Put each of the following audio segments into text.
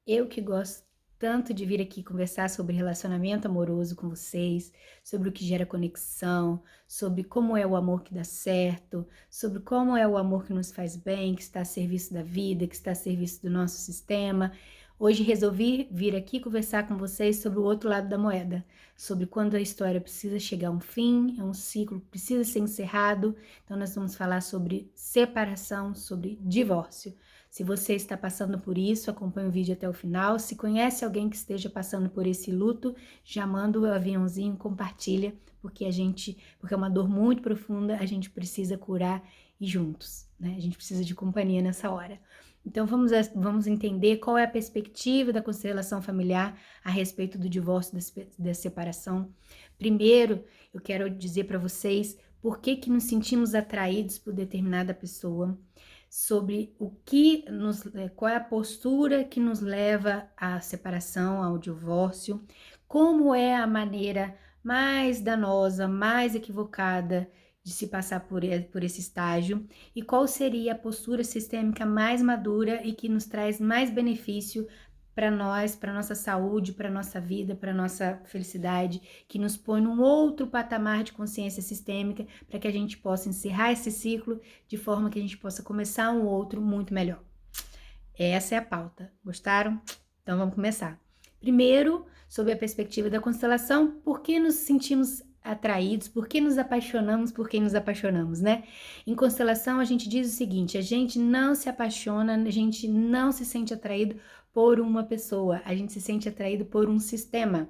Eu que gosto tanto de vir aqui conversar sobre relacionamento amoroso com vocês, sobre o que gera conexão, sobre como é o amor que dá certo, sobre como é o amor que nos faz bem, que está a serviço da vida, que está a serviço do nosso sistema. Hoje resolvi vir aqui conversar com vocês sobre o outro lado da moeda, sobre quando a história precisa chegar a um fim, é um ciclo que precisa ser encerrado. Então nós vamos falar sobre separação, sobre divórcio. Se você está passando por isso, acompanhe o vídeo até o final. Se conhece alguém que esteja passando por esse luto, já manda o aviãozinho, compartilha, porque é uma dor muito profunda, a gente precisa curar e juntos, né? A gente precisa de companhia nessa hora. Então vamos entender qual é a perspectiva da constelação familiar a respeito do divórcio, da separação. Primeiro, eu quero dizer para vocês por que nos sentimos atraídos por determinada pessoa, sobre qual é a postura que nos leva à separação, ao divórcio, como é a maneira mais danosa, mais equivocada de se passar por esse estágio e qual seria a postura sistêmica mais madura e que nos traz mais benefício para nós, para nossa saúde, para nossa vida, para nossa felicidade, que nos põe num outro patamar de consciência sistêmica para que a gente possa encerrar esse ciclo de forma que a gente possa começar um outro muito melhor. Essa é a pauta. Gostaram? Então vamos começar. Primeiro, sob a perspectiva da constelação, por que nos sentimos atraídos, por que nos apaixonamos, né? Em constelação a gente diz o seguinte: a gente não se apaixona, a gente não se sente atraído por uma pessoa, a gente se sente atraído por um sistema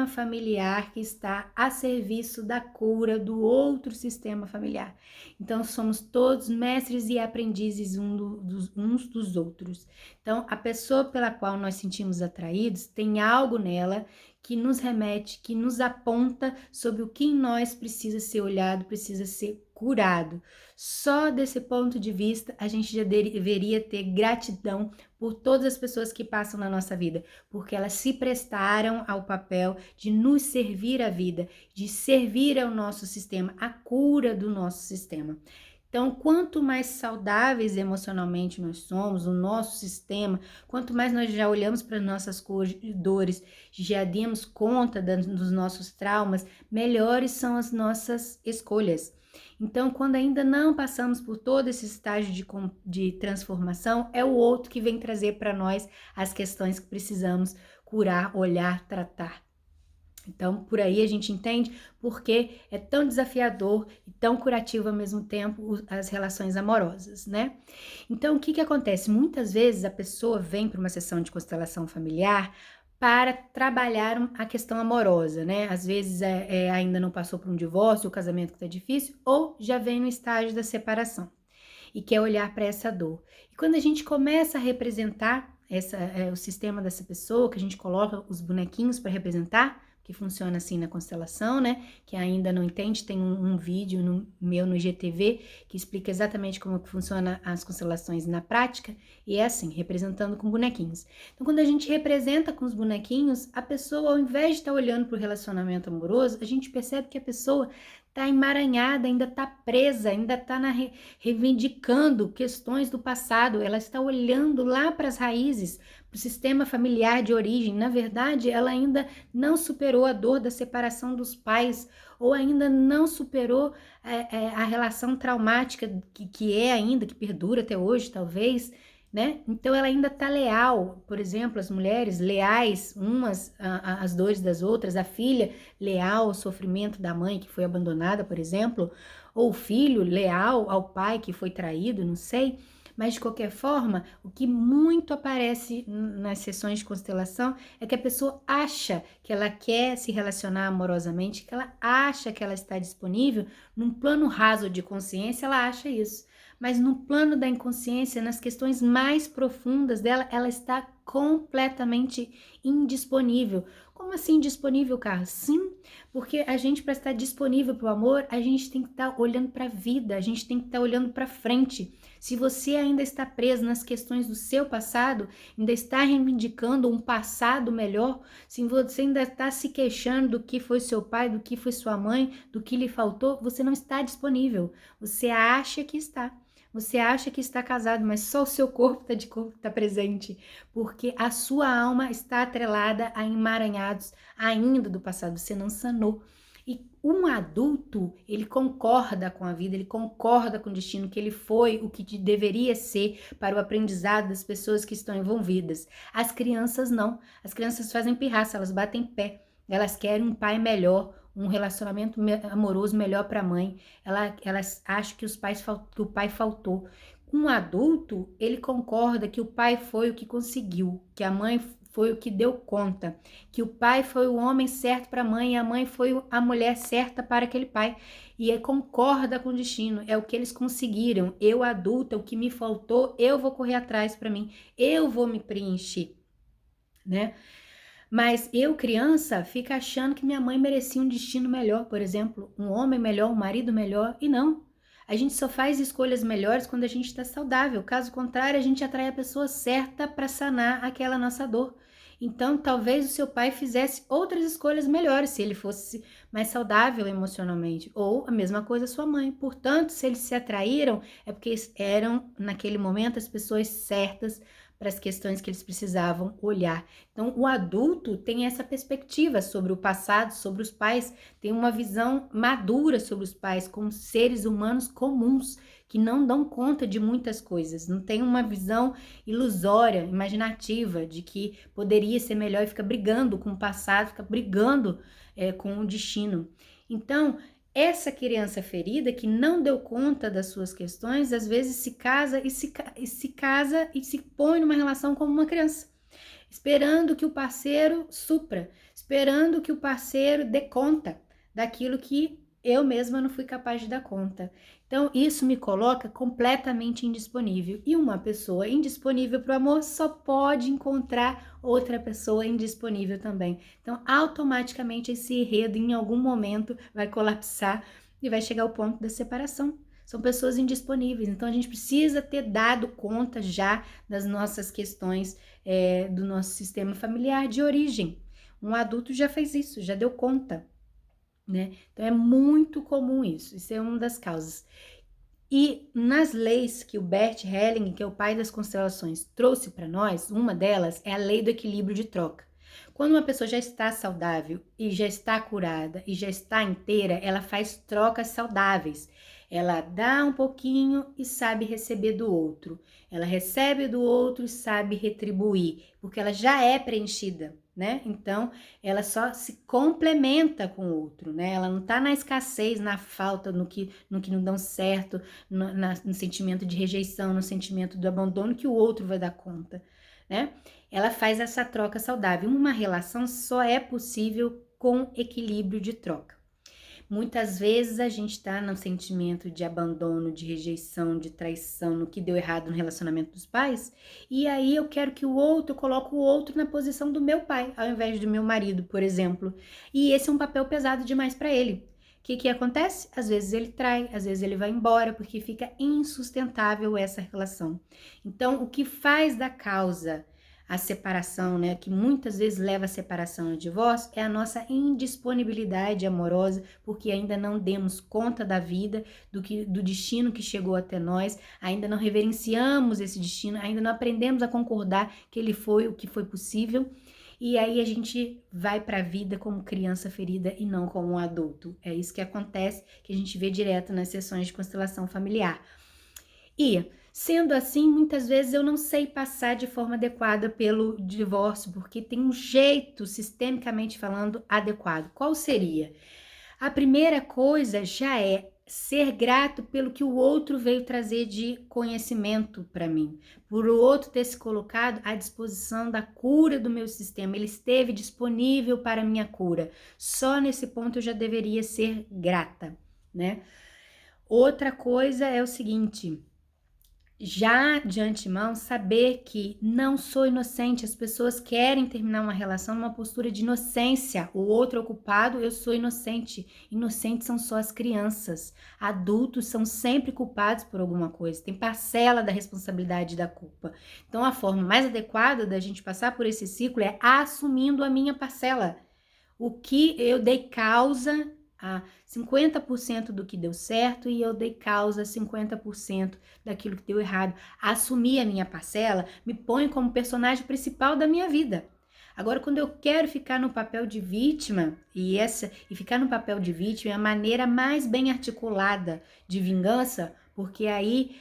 familiar que está a serviço da cura do outro sistema familiar. Então, somos todos mestres e aprendizes uns dos outros. Então, a pessoa pela qual nós sentimos atraídos tem algo nela que nos remete, que nos aponta sobre o que em nós precisa ser olhado, precisa ser curado. Só desse ponto de vista, a gente já deveria ter gratidão por todas as pessoas que passam na nossa vida, porque elas se prestaram ao papel de nos servir a vida, de servir ao nosso sistema, a cura do nosso sistema. Então, quanto mais saudáveis emocionalmente nós somos, o nosso sistema, quanto mais nós já olhamos para nossas dores, já demos conta dos nossos traumas, melhores são as nossas escolhas. Então, quando ainda não passamos por todo esse estágio de transformação, é o outro que vem trazer para nós as questões que precisamos curar, olhar, tratar. Então, por aí a gente entende porque é tão desafiador e tão curativo ao mesmo tempo as relações amorosas, né? Então, o que acontece? Muitas vezes a pessoa vem para uma sessão de constelação familiar para trabalhar a questão amorosa, né? Às vezes ainda não passou por um divórcio, o casamento que está difícil, ou já vem no estágio da separação e quer olhar para essa dor. E quando a gente começa a representar o sistema dessa pessoa, que a gente coloca os bonequinhos para representar, que funciona assim na constelação, né? Que ainda não entende, tem um vídeo meu no IGTV que explica exatamente como que funciona as constelações na prática, e é assim, representando com bonequinhos. Então, quando a gente representa com os bonequinhos, a pessoa, ao invés de estar olhando para o relacionamento amoroso, a gente percebe que a pessoa está emaranhada, ainda está presa, ainda está reivindicando questões do passado, ela está olhando lá para as raízes, para o sistema familiar de origem. Na verdade, ela ainda não superou a dor da separação dos pais, ou ainda não superou a relação traumática que é ainda, que perdura até hoje, talvez, né? Então ela ainda está leal, por exemplo, as mulheres leais umas às dores das outras, a filha leal ao sofrimento da mãe que foi abandonada, por exemplo, ou o filho leal ao pai que foi traído, não sei. Mas de qualquer forma, o que muito aparece nas sessões de constelação é que a pessoa acha que ela quer se relacionar amorosamente, que ela acha que ela está disponível num plano raso de consciência, ela acha isso. Mas no plano da inconsciência, nas questões mais profundas dela, ela está completamente indisponível. Como assim disponível, Carla? Sim, porque a gente, para estar disponível para o amor, a gente tem que estar olhando para a vida, a gente tem que estar olhando para frente. Se você ainda está preso nas questões do seu passado, ainda está reivindicando um passado melhor, se você ainda está se queixando do que foi seu pai, do que foi sua mãe, do que lhe faltou, você não está disponível. Você acha que está, Você acha que está casado, mas só o seu corpo está de corpo está presente, porque a sua alma está atrelada a emaranhados ainda do passado, você não sanou. E um adulto, ele concorda com a vida, ele concorda com o destino, que ele foi o que deveria ser para o aprendizado das pessoas que estão envolvidas. As crianças não. As crianças fazem pirraça, elas batem pé. Elas querem um pai melhor, um relacionamento amoroso melhor para a mãe. Elas acham que que o pai faltou. Um adulto, ele concorda que o pai foi o que conseguiu, que a mãe foi o que deu conta, que o pai foi o homem certo para a mãe e a mãe foi a mulher certa para aquele pai. E ele concorda com o destino, é o que eles conseguiram. Eu, adulta, o que me faltou, eu vou correr atrás para mim, eu vou me preencher, né? Mas eu, criança, fico achando que minha mãe merecia um destino melhor, por exemplo, um homem melhor, um marido melhor, e não. A gente só faz escolhas melhores quando a gente está saudável. Caso contrário, a gente atrai a pessoa certa para sanar aquela nossa dor. Então, talvez o seu pai fizesse outras escolhas melhores se ele fosse mais saudável emocionalmente. Ou a mesma coisa sua mãe. Portanto, se eles se atraíram, é porque eram, naquele momento, as pessoas certas para as questões que eles precisavam olhar. Então, o adulto tem essa perspectiva sobre o passado, sobre os pais, tem uma visão madura sobre os pais como seres humanos comuns, que não dão conta de muitas coisas, não tem uma visão ilusória, imaginativa, de que poderia ser melhor e fica brigando com o passado, fica brigando com o destino. Então, essa criança ferida que não deu conta das suas questões, às vezes se casa e se põe numa relação como uma criança, esperando que o parceiro supra, esperando que o parceiro dê conta daquilo que eu mesma não fui capaz de dar conta. Então, isso me coloca completamente indisponível. E uma pessoa indisponível para o amor só pode encontrar outra pessoa indisponível também. Então, automaticamente esse enredo em algum momento vai colapsar e vai chegar ao ponto da separação. São pessoas indisponíveis. Então, a gente precisa ter dado conta já das nossas questões do nosso sistema familiar de origem. Um adulto já fez isso, já deu conta, né? Então é muito comum isso é uma das causas. E nas leis que o Bert Helling, que é o pai das constelações, trouxe para nós, uma delas é a lei do equilíbrio de troca. Quando uma pessoa já está saudável e já está curada e já está inteira, ela faz trocas saudáveis. Ela dá um pouquinho e sabe receber do outro. Ela recebe do outro e sabe retribuir, porque ela já é preenchida, né? Então, ela só se complementa com o outro, né? Ela não está na escassez, na falta, no que não dão certo, no sentimento de rejeição, no sentimento do abandono que o outro vai dar conta, né? Ela faz essa troca saudável. Uma relação só é possível com equilíbrio de troca. Muitas vezes a gente está no sentimento de abandono, de rejeição, de traição, no que deu errado no relacionamento dos pais, e aí eu quero que o outro coloque o outro na posição do meu pai, ao invés do meu marido, por exemplo. E esse é um papel pesado demais para ele. O que acontece? Às vezes ele trai, às vezes ele vai embora, porque fica insustentável essa relação. Então, o que faz da causa a separação, né, que muitas vezes leva à separação e ao divórcio, é a nossa indisponibilidade amorosa, porque ainda não demos conta da vida, do destino que chegou até nós, ainda não reverenciamos esse destino, ainda não aprendemos a concordar que ele foi o que foi possível, e aí a gente vai para a vida como criança ferida e não como um adulto. É isso que acontece, que a gente vê direto nas sessões de constelação familiar. E, sendo assim, muitas vezes eu não sei passar de forma adequada pelo divórcio, porque tem um jeito, sistemicamente falando, adequado. Qual seria? A primeira coisa já é ser grato pelo que o outro veio trazer de conhecimento para mim, por o outro ter se colocado à disposição da cura do meu sistema, ele esteve disponível para a minha cura. Só nesse ponto eu já deveria ser grata, né? Outra coisa é o seguinte: já de antemão, saber que não sou inocente, as pessoas querem terminar uma relação numa postura de inocência, o outro é o culpado, eu sou inocente. Inocentes são só as crianças, adultos são sempre culpados por alguma coisa, tem parcela da responsabilidade da culpa. Então a forma mais adequada da gente passar por esse ciclo é assumindo a minha parcela, o que eu dei causa a 50% do que deu certo e eu dei causa a 50% daquilo que deu errado. Assumir a minha parcela me põe como personagem principal da minha vida. Agora, quando eu quero ficar no papel de vítima, e ficar no papel de vítima é a maneira mais bem articulada de vingança, porque aí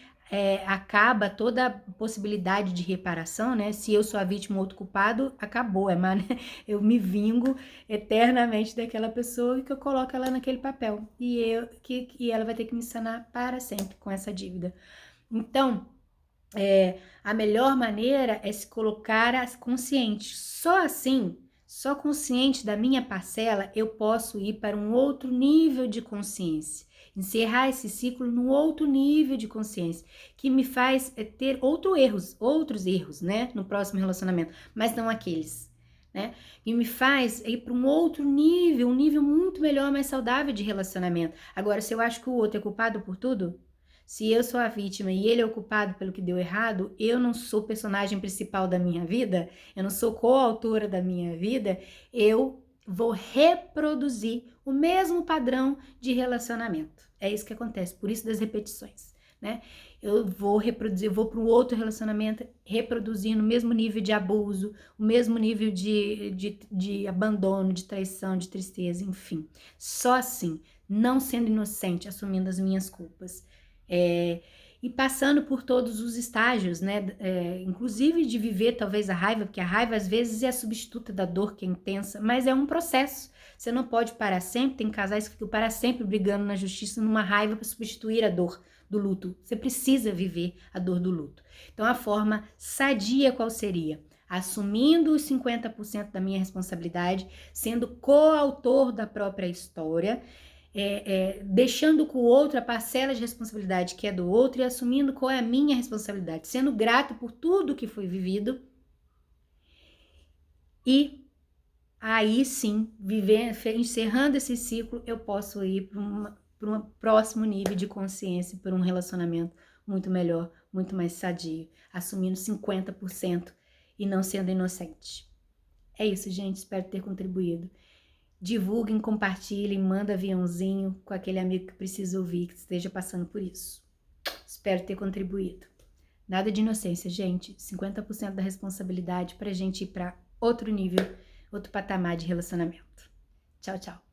acaba toda a possibilidade de reparação, né? Se eu sou a vítima ou outro culpado, acabou, eu me vingo eternamente daquela pessoa e que eu coloco ela naquele papel. E ela vai ter que me sanar para sempre com essa dívida. Então, a melhor maneira é se colocar consciente. Só assim, só consciente da minha parcela, eu posso ir para um outro nível de consciência. Encerrar esse ciclo num outro nível de consciência, que me faz ter outros erros, né, no próximo relacionamento, mas não aqueles, né, e me faz ir para um outro nível, um nível muito melhor, mais saudável de relacionamento. Agora, se eu acho que o outro é culpado por tudo, se eu sou a vítima e ele é o culpado pelo que deu errado, eu não sou personagem principal da minha vida, eu não sou coautora da minha vida, eu vou reproduzir o mesmo padrão de relacionamento. É isso que acontece, por isso das repetições, né? Eu vou reproduzir, eu vou para um outro relacionamento reproduzindo o mesmo nível de abuso, o mesmo nível de abandono, de traição, de tristeza, enfim. Só assim, não sendo inocente, assumindo as minhas culpas. E passando por todos os estágios, né? Inclusive de viver talvez a raiva, porque a raiva às vezes é a substituta da dor que é intensa, mas é um processo. Você não pode parar sempre, tem casais que ficam para sempre brigando na justiça numa raiva para substituir a dor do luto. Você precisa viver a dor do luto. Então a forma sadia qual seria? Assumindo os 50% da minha responsabilidade, sendo coautor da própria história, deixando com o outro a parcela de responsabilidade que é do outro e assumindo qual é a minha responsabilidade, sendo grato por tudo que foi vivido e aí sim, encerrando esse ciclo, eu posso ir para um próximo nível de consciência, para um relacionamento muito melhor, muito mais sadio, assumindo 50% e não sendo inocente. É isso, gente, espero ter contribuído. Divulguem, compartilhem, manda aviãozinho com aquele amigo que precisa ouvir, que esteja passando por isso. Espero ter contribuído. Nada de inocência, gente. 50% da responsabilidade para a gente ir para outro nível, outro patamar de relacionamento. Tchau, tchau.